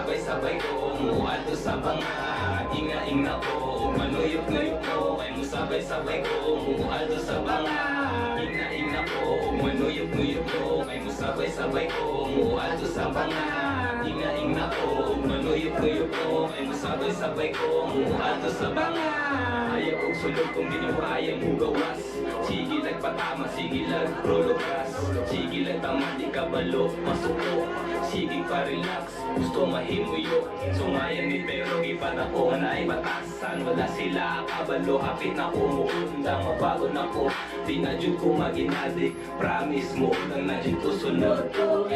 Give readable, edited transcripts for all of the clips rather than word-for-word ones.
sabay-sabay ko muadto sa banga. Inga-inga ko, manuyok-nuyok ko, kay mo sabay-sabay ko muadto sa banga. Inga-inga ko, manuyok-nuyok ko, kay mo sabay-sabay ko muadto sa banga. Inga-inga ko, manuyok-nuyok ko, kay mo sabay-sabay ko muadto sa banga. Ayaw kong sulog kung di nyo kaya mo gawas. Sige lang patama, sige lang prologas. Sige lang tama, di ka balo, masuko. Sige pa relax, gusto mahimuyo. Sumayan ni pero ipat ako na ay batasan. Wala sila kabalo, hapit na umuundang. Mabago na ko, di na dyan ko maginadik. Promise mo, nang na dyan ko sunod ko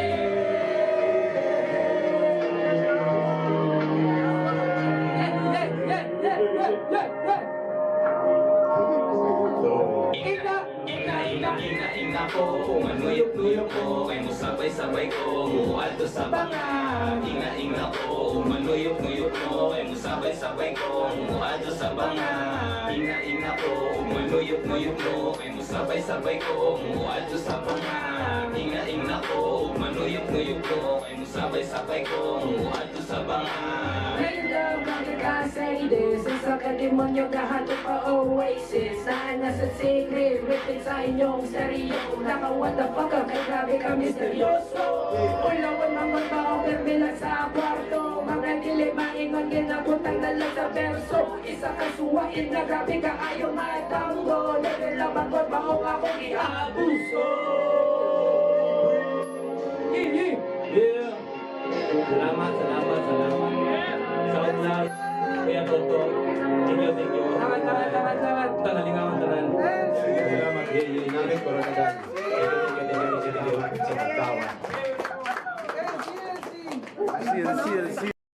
Inga ko, manuyok-nuyok ko, kay mo sabay-sabay ko muadto sa banga. Inga ko, manuyok-nuyok ko, kay mo sabay-sabay ko muadto sa banga. Inga ko, manuyok-nuyok ko, kay mo sabay-sabay ko muadto sa banga. Inga ko, manuyok-nuyok ko, kay mo sabay-sabay ko muadto sa banga. Hey love, bakit ka say this? Isa ka demonyo kahanto pa oasis. Saan nasa secret, repeat sa inyong stereo. Naka what the fuck ka, kay grabe ka misteryoso. Ulawan mga tao, permila sa kwarto. Mga dilim, maingon, ginabutang nalang sa verso. Isa ka suwain na grabe ka, ayaw matanggo. Level lang bagot, maong akong iabuso. Yeah. Salamat. Sound love. Kuya Toto. Thank you. Salamat. Tanalingawan tanan. Salamat. Namin ko rin agad. Thank you. Sa pagtawa. See you.